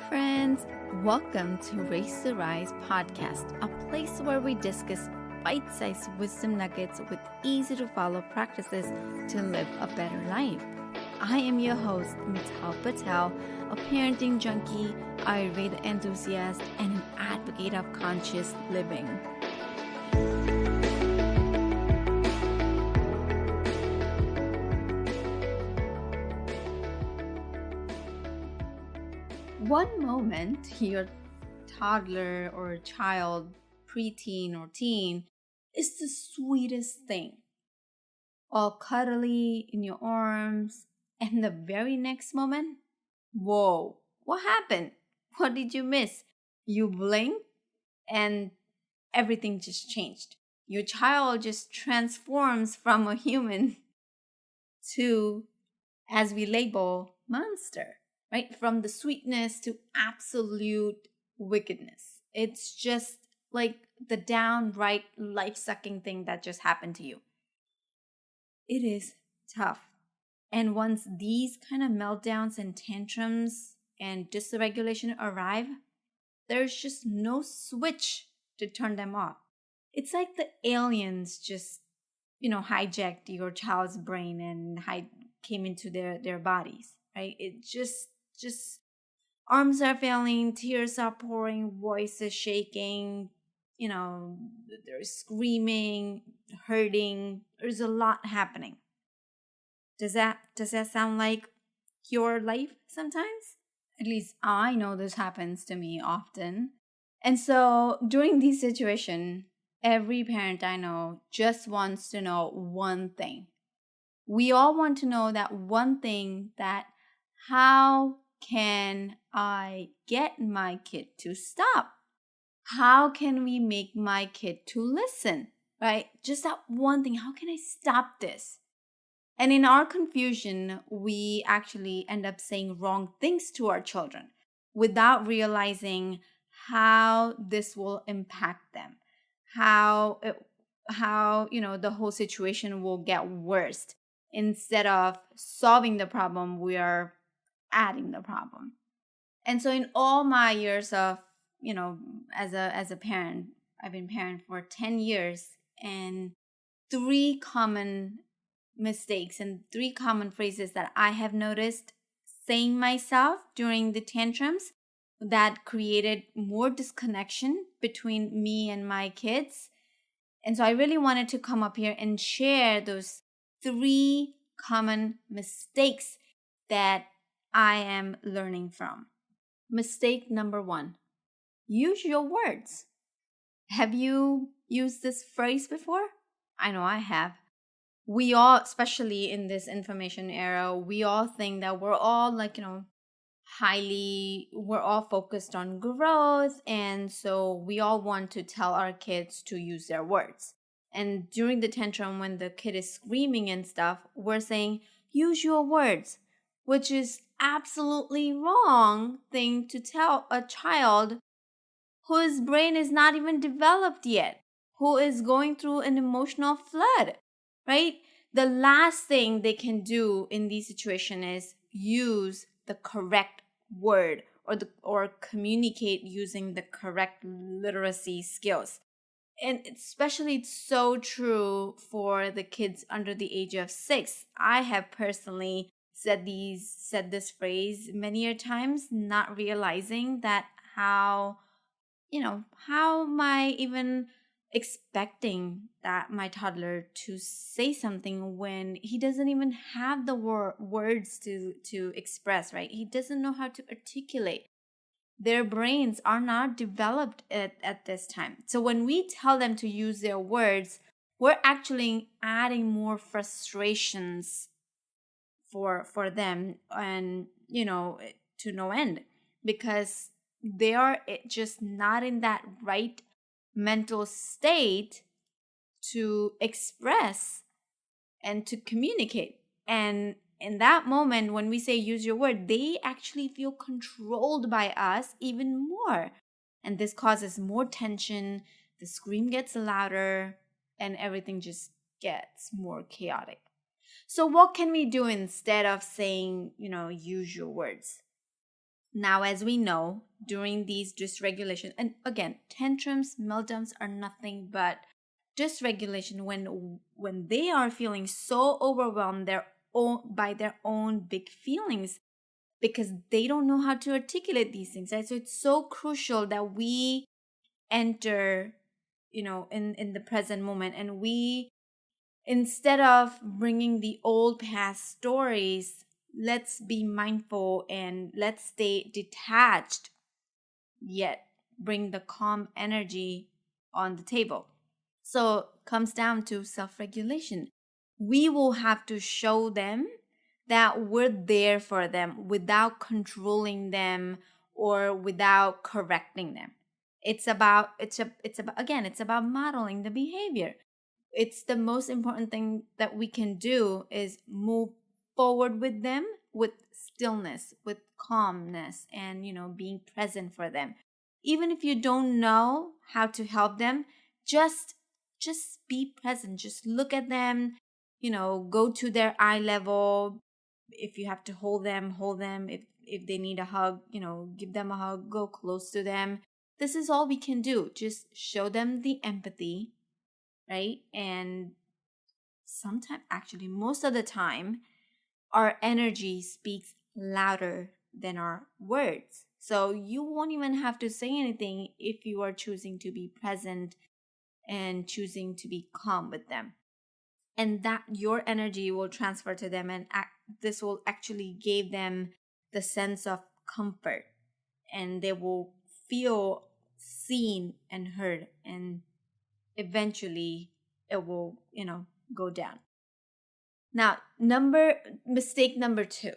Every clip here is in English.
friends. Welcome to Race to Rise podcast, a place where we discuss bite sized wisdom nuggets with easy to follow practices to live a better life. I am your host, Mital Patel, a parenting junkie, Ayurveda enthusiast, and an advocate of conscious living. One moment your toddler or child, preteen or teen, is the sweetest thing. All cuddly in your arms, and the very next moment, whoa, what happened? What did you miss? You blink and everything just changed. Your child just transforms from a human to, as we label, monster. Right? From the sweetness to absolute wickedness. It's just like the downright life-sucking thing that just happened to you. It is tough. And once these kind of meltdowns and tantrums and dysregulation arrive, there's just no switch to turn them off. It's like the aliens just, hijacked your child's brain and came into their bodies, right? It just arms are failing, tears are pouring, voices shaking, they're screaming, hurting. There's a lot happening. Does that sound like your life sometimes? At least I know this happens to me often. And so during these situations, every parent I know just wants to know one thing. We all want to know that one thing, that how can I get my kid to stop? How can we make my kid to listen? Right? Just that one thing. How can I stop this? And in our confusion, we actually end up saying wrong things to our children without realizing how this will impact them, how the whole situation will get worse. Instead of solving the problem, we are adding the problem. And so in all my years of, as a parent, I've been parent for 10 years, and three common mistakes and three common phrases that I have noticed saying myself during the tantrums that created more disconnection between me and my kids. And so I really wanted to come up here and share those three common mistakes that I am learning from. Mistake number 1, use your words. Have you used this phrase before? I know I have. We all, especially in this information era, we all think that we're all we're all focused on growth. And so we all want to tell our kids to use their words. And during the tantrum, when the kid is screaming and stuff, we're saying, use your words, which is absolutely wrong thing to tell a child whose brain is not even developed yet, who is going through an emotional flood, right? The last thing they can do in these situations is use the correct word or communicate using the correct literacy skills. And especially it's so true for the kids under the age of 6. I have personally said this phrase many a times, not realizing that how am I even expecting that my toddler to say something when he doesn't even have the words to express, right? He doesn't know how to articulate. Their brains are not developed at this time. So when we tell them to use their words, we're actually adding more frustrations for them, and to no end, because they are just not in that right mental state to express and to communicate. And in that moment, when we say use your word, they actually feel controlled by us even more. And this causes more tension, the scream gets louder, and everything just gets more chaotic. So what can we do instead of saying, use your words? Now, as we know, during these dysregulation, and again, tantrums, meltdowns are nothing but dysregulation when they are feeling so overwhelmed by their own big feelings because they don't know how to articulate these things, right? So it's so crucial that we enter, in the present moment, and we, instead of bringing the old past stories, let's be mindful and let's stay detached, yet bring the calm energy on the table. So comes down to self-regulation. We will have to show them that we're there for them without controlling them or without correcting them. It's about modeling the behavior. It's the most important thing that we can do is move forward with them with stillness, with calmness, and being present for them. Even if you don't know how to help them, just be present. Just look at them, go to their eye level. If you have to hold them, hold them. If they need a hug, give them a hug, go close to them. This is all we can do. Just show them the empathy, right? And sometimes, actually, most of the time, our energy speaks louder than our words. So you won't even have to say anything if you are choosing to be present and choosing to be calm with them. And that your energy will transfer to them, and this will actually give them the sense of comfort, and they will feel seen and heard, and eventually it will go down. Now, mistake number 2.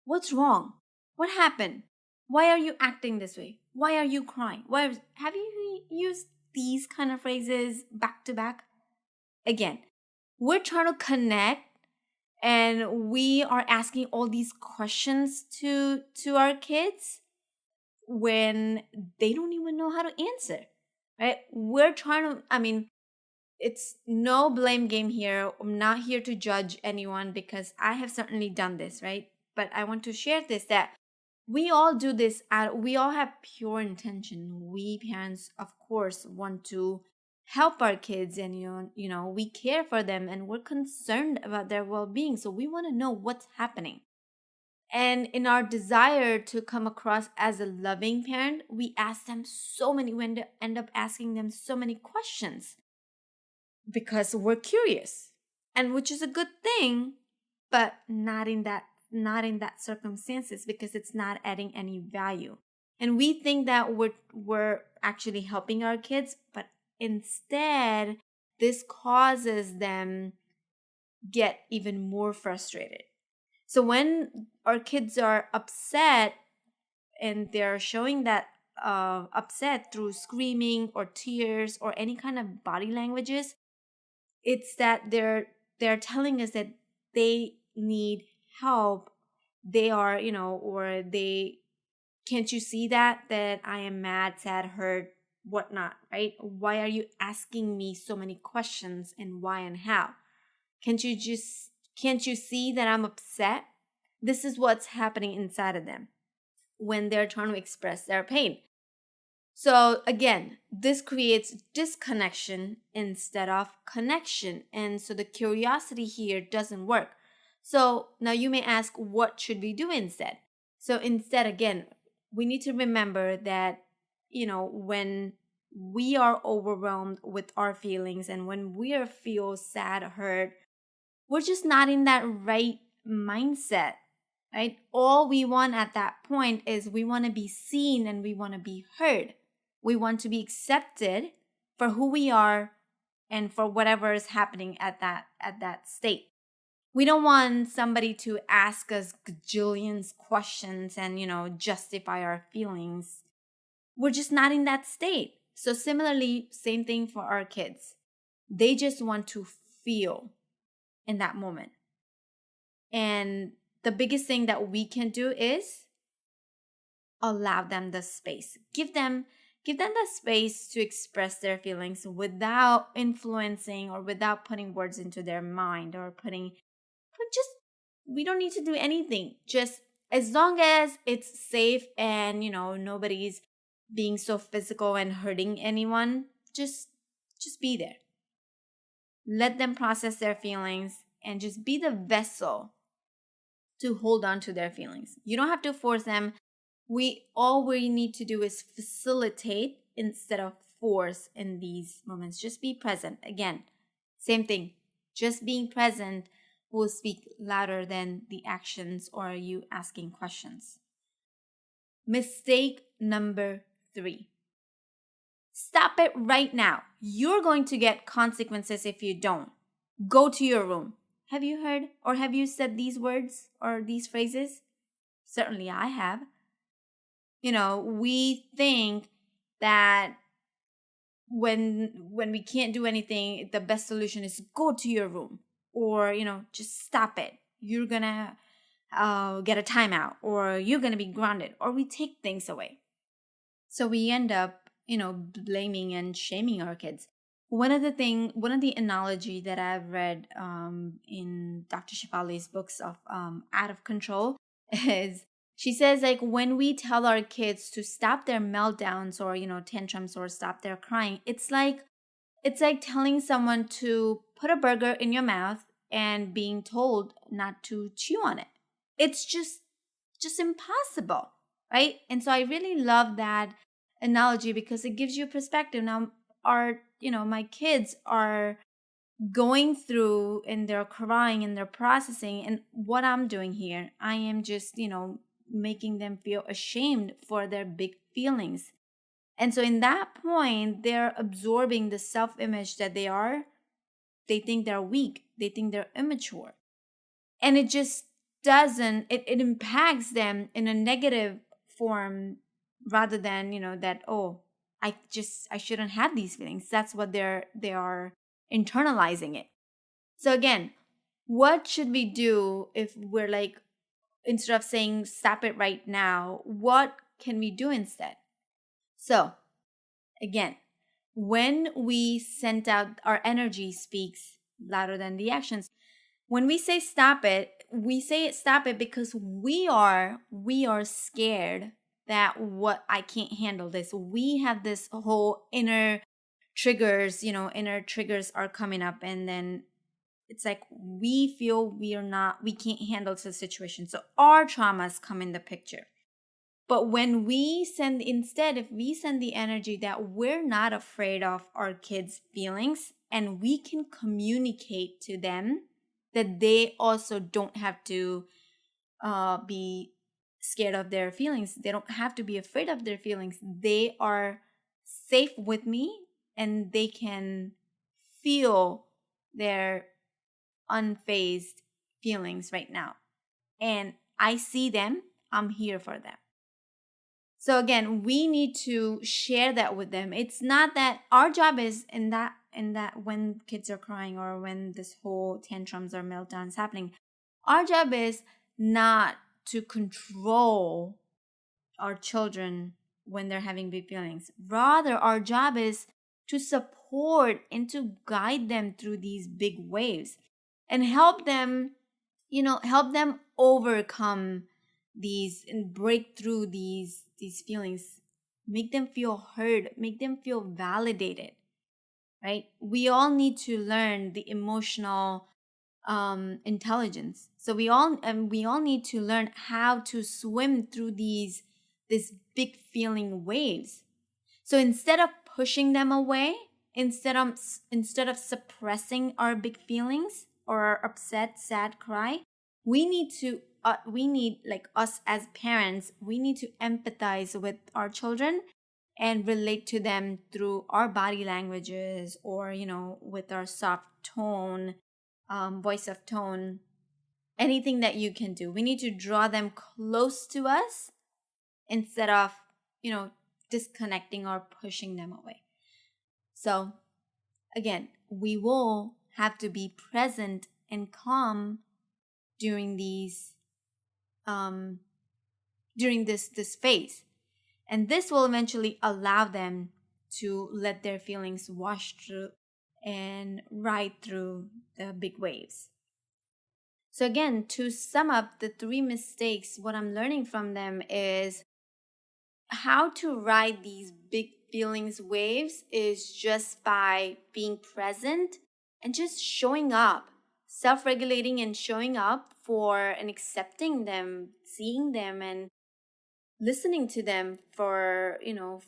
What's wrong? What happened? Why are you acting this way? Why are you crying? Have you used these kind of phrases back to back? Again, we're trying to connect, and we are asking all these questions to our kids when they don't even know how to answer, right? We're trying to, it's no blame game here. I'm not here to judge anyone because I have certainly done this, right? But I want to share this, that we all do this. We all have pure intention. We parents, of course, want to help our kids, and we care for them, and we're concerned about their well-being. So we want to know what's happening. And in our desire to come across as a loving parent, we end up asking them so many questions because we're curious, and which is a good thing, but not in that circumstances, because it's not adding any value. And we think that we're actually helping our kids, but instead this causes them get even more frustrated. So when our kids are upset, and they're showing that upset through screaming or tears or any kind of body languages, it's that they're telling us that they need help. They are, or they, can't you see that I am mad, sad, hurt, whatnot, right? Why are you asking me so many questions, and why and how? Can't you see that I'm upset? This is what's happening inside of them when they're trying to express their pain. So again, this creates disconnection instead of connection. And so the curiosity here doesn't work. So now you may ask, what should we do instead? So instead, again, we need to remember that, when we are overwhelmed with our feelings, and when we feel sad, hurt, we're just not in that right mindset, right? All we want at that point is we want to be seen and we want to be heard. We want to be accepted for who we are and for whatever is happening at that state. We don't want somebody to ask us gajillions questions and, justify our feelings. We're just not in that state. So similarly, same thing for our kids. They just want to feel in that moment. And the biggest thing that we can do is allow them the space. Give them the space to express their feelings without influencing or without putting words into their mind, or just, we don't need to do anything. Just As long as it's safe and, nobody's being so physical and hurting anyone, just be there. Let them process their feelings and just be the vessel to hold on to their feelings. You don't have to force them. All we need to do is facilitate instead of force in these moments. Just be present. Again, same thing. Just being present will speak louder than the actions or you asking questions. Mistake number 3. Stop it right now. You're going to get consequences if you don't. Go to your room. Have you heard or have you said these words or these phrases? Certainly I have. We think that when we can't do anything, the best solution is go to your room or, just stop it. You're going to get a timeout or you're going to be grounded, or we take things away. So we end up, blaming and shaming our kids. One of the analogy that I've read in Dr. Shefali's books of Out of Control is she says, like, when we tell our kids to stop their meltdowns or, tantrums or stop their crying, it's like telling someone to put a burger in your mouth and being told not to chew on it. It's just impossible, right? And so I really love that analogy because it gives you perspective. Now, my kids are going through and they're crying and they're processing, and what I'm doing here, I am just, making them feel ashamed for their big feelings. And so in that point, they're absorbing the self-image that they think they're weak, they think they're immature. And it just it impacts them in a negative form rather than, that, oh, I shouldn't have these feelings. That's what they are internalizing it. So again, what should we do if we're like, instead of saying stop it right now, what can we do instead? So again, when we send out, our energy speaks louder than the actions. When we say stop it, we say stop it because we are scared that I can't handle this. We have this whole inner triggers are coming up, and then it's like we feel we can't handle the situation. So our traumas come in the picture. But when if we send the energy that we're not afraid of our kids' feelings, and we can communicate to them that they also don't have to be scared of their feelings. They don't have to be afraid of their feelings. They are safe with me and they can feel their unfazed feelings right now. And I see them. I'm here for them. So again, we need to share that with them. It's not that our job is in that when kids are crying or when this whole tantrums or meltdowns happening, our job is not to control our children when they're having big feelings. Rather, our job is to support and to guide them through these big waves and help them overcome these and break through these feelings, make them feel heard, make them feel validated, right? We all need to learn the emotional intelligence. So we all need to learn how to swim through these big feeling waves. So instead of pushing them away, instead of suppressing our big feelings or our upset, sad cry, we need like us as parents, we need to empathize with our children and relate to them through our body languages or with our soft tone, voice of tone, anything that you can do. We need to draw them close to us instead of disconnecting or pushing them away. So again, we will have to be present and calm during this phase, and this will eventually allow them to let their feelings wash through and ride through the big waves. So again, to sum up the 3 mistakes, what I'm learning from them is how to ride these big feelings waves is just by being present and just showing up, self-regulating and showing up for and accepting them, seeing them and listening to them for,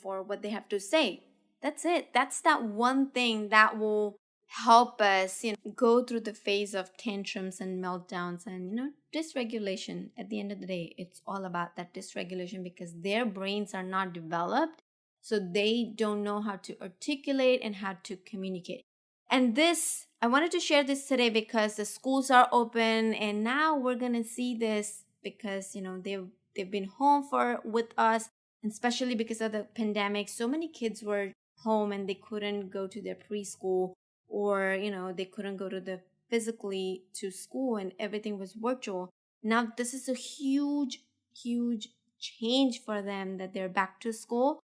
for what they have to say. That's it. That's that one thing that will help us, go through the phase of tantrums and meltdowns and, dysregulation. At the end of the day, it's all about that dysregulation because their brains are not developed. So they don't know how to articulate and how to communicate. And this, I wanted to share this today because the schools are open and now we're going to see this because, they've been home with us, and especially because of the pandemic. So many kids were home and they couldn't go to their preschool or, they couldn't go to the physically to school and everything was virtual. Now, this is a huge, huge change for them that they're back to school.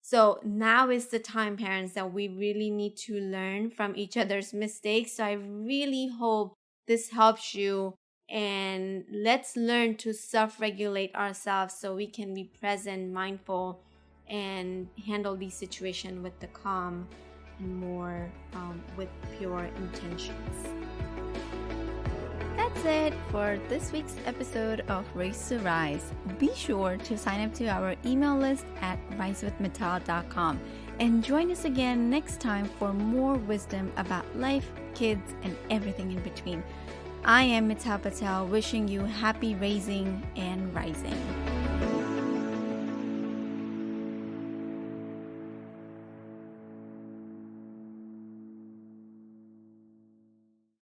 So now is the time, parents, that we really need to learn from each other's mistakes. So I really hope this helps you. And let's learn to self-regulate ourselves so we can be present, mindful, and handle these situations with the calm and more with pure intentions. That's it for this week's episode of Race to Rise. Be sure to sign up to our email list at risewithmittal.com and join us again next time for more wisdom about life, kids, and everything in between. I am Mittal Patel, wishing you happy raising and rising.